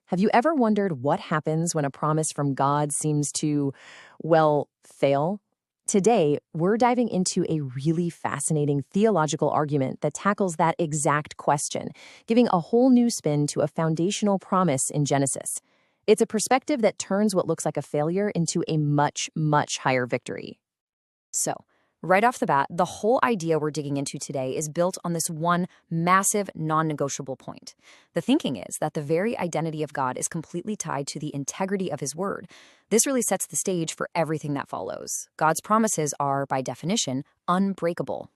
Have you ever wondered what happens when a promise from God seems to, well, fail? Today, we're diving into a really fascinating theological argument that tackles that exact question, giving a whole new spin to a foundational promise in Genesis. It's a perspective that turns what looks like a failure into a much, much higher victory. So, right off the bat, the whole idea we're digging into today is built on this one massive, non-negotiable point. The thinking is that the very identity of God is completely tied to the integrity of his word. This really sets the stage for everything that follows. God's promises are, by definition, unbreakable.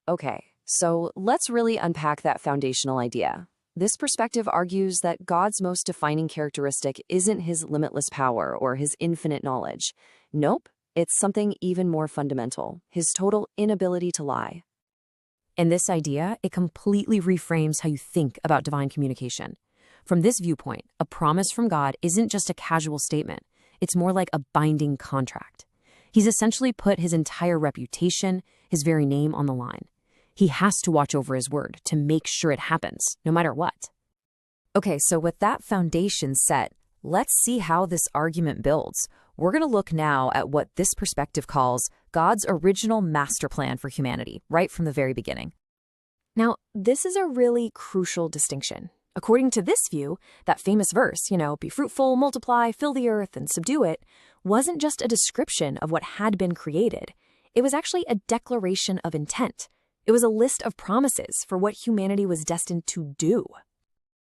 Okay, so let's really unpack that foundational idea. This perspective argues that God's most defining characteristic isn't his limitless power or his infinite knowledge. Nope. It's something even more fundamental, his total inability to lie. In this idea, it completely reframes how you think about divine communication. From this viewpoint, a promise from God isn't just a casual statement. It's more like a binding contract. He's essentially put his entire reputation, his very name on the line. He has to watch over his word to make sure it happens, no matter what. Okay, so with that foundation set, let's see how this argument builds. We're going to look now at what this perspective calls God's original master plan for humanity, right from the very beginning. Now, this is a really crucial distinction. According to this view, that famous verse, be fruitful, multiply, fill the earth, and subdue it, wasn't just a description of what had been created. It was actually a declaration of intent. It was a list of promises for what humanity was destined to do.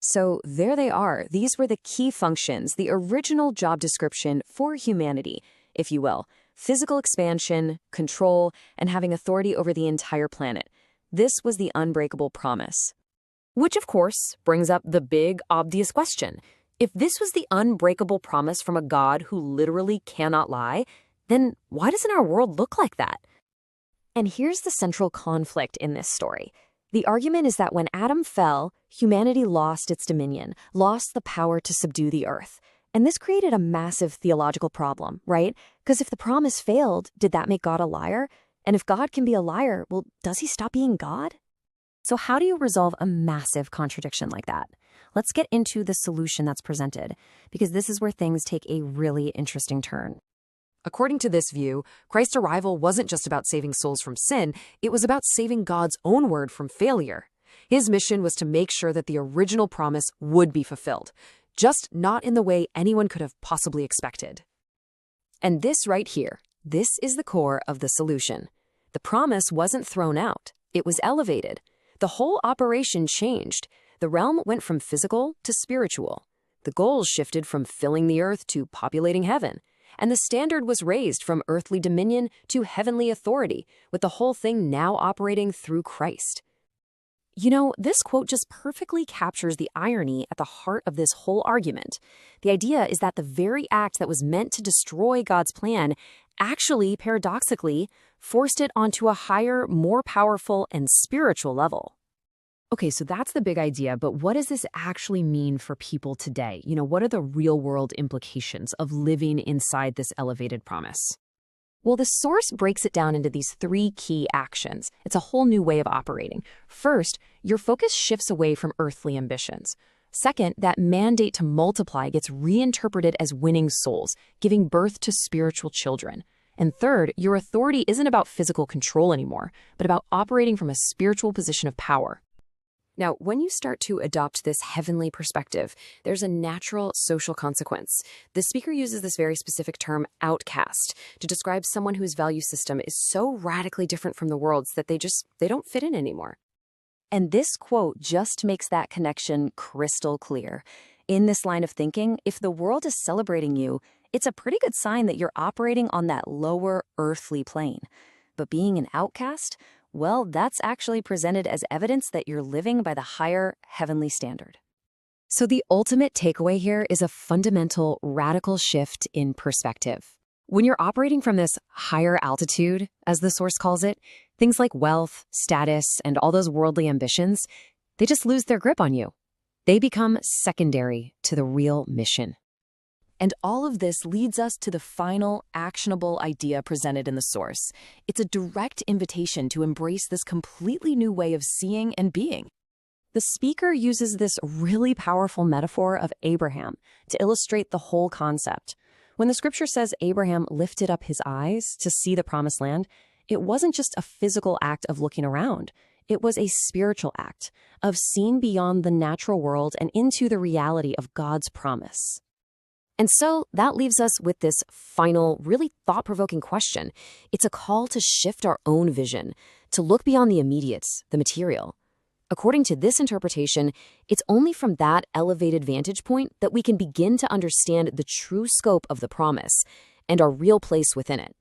So there they are. These were the key functions, the original job description for humanity, if you will. Physical expansion, control, and having authority over the entire planet. This was the unbreakable promise. Which, of course, brings up the big, obvious question. If this was the unbreakable promise from a God who literally cannot lie, then why doesn't our world look like that? And here's the central conflict in this story. The argument is that when Adam fell, humanity lost its dominion, lost the power to subdue the earth. And this created a massive theological problem, right? Because if the promise failed, did that make God a liar? And if God can be a liar, well, does he stop being God? So how do you resolve a massive contradiction like that? Let's get into the solution that's presented, because this is where things take a really interesting turn. According to this view, Christ's arrival wasn't just about saving souls from sin, it was about saving God's own word from failure. His mission was to make sure that the original promise would be fulfilled, just not in the way anyone could have possibly expected. And this right here, this is the core of the solution. The promise wasn't thrown out, it was elevated. The whole operation changed. The realm went from physical to spiritual. The goals shifted from filling the earth to populating heaven. And the standard was raised from earthly dominion to heavenly authority, with the whole thing now operating through Christ. This quote just perfectly captures the irony at the heart of this whole argument. The idea is that the very act that was meant to destroy God's plan actually, paradoxically, forced it onto a higher, more powerful, and spiritual level. Okay, so that's the big idea, but what does this actually mean for people today? What are the real-world implications of living inside this elevated promise? Well, the source breaks it down into these three key actions. It's a whole new way of operating. First, your focus shifts away from earthly ambitions. Second, that mandate to multiply gets reinterpreted as winning souls, giving birth to spiritual children. And third, your authority isn't about physical control anymore, but about operating from a spiritual position of power. Now, when you start to adopt this heavenly perspective, there's a natural social consequence. The speaker uses this very specific term, outcast, to describe someone whose value system is so radically different from the world's that they don't fit in anymore. And this quote just makes that connection crystal clear. In this line of thinking, if the world is celebrating you, it's a pretty good sign that you're operating on that lower earthly plane. But being an outcast, well, that's actually presented as evidence that you're living by the higher heavenly standard. So the ultimate takeaway here is a fundamental, radical shift in perspective. When you're operating from this higher altitude, as the source calls it, things like wealth, status, and all those worldly ambitions, they just lose their grip on you. They become secondary to the real mission. And all of this leads us to the final, actionable idea presented in the source. It's a direct invitation to embrace this completely new way of seeing and being. The speaker uses this really powerful metaphor of Abraham to illustrate the whole concept. When the scripture says Abraham lifted up his eyes to see the promised land, it wasn't just a physical act of looking around. It was a spiritual act of seeing beyond the natural world and into the reality of God's promise. And so that leaves us with this final, really thought-provoking question. It's a call to shift our own vision, to look beyond the immediate, the material. According to this interpretation, it's only from that elevated vantage point that we can begin to understand the true scope of the promise and our real place within it.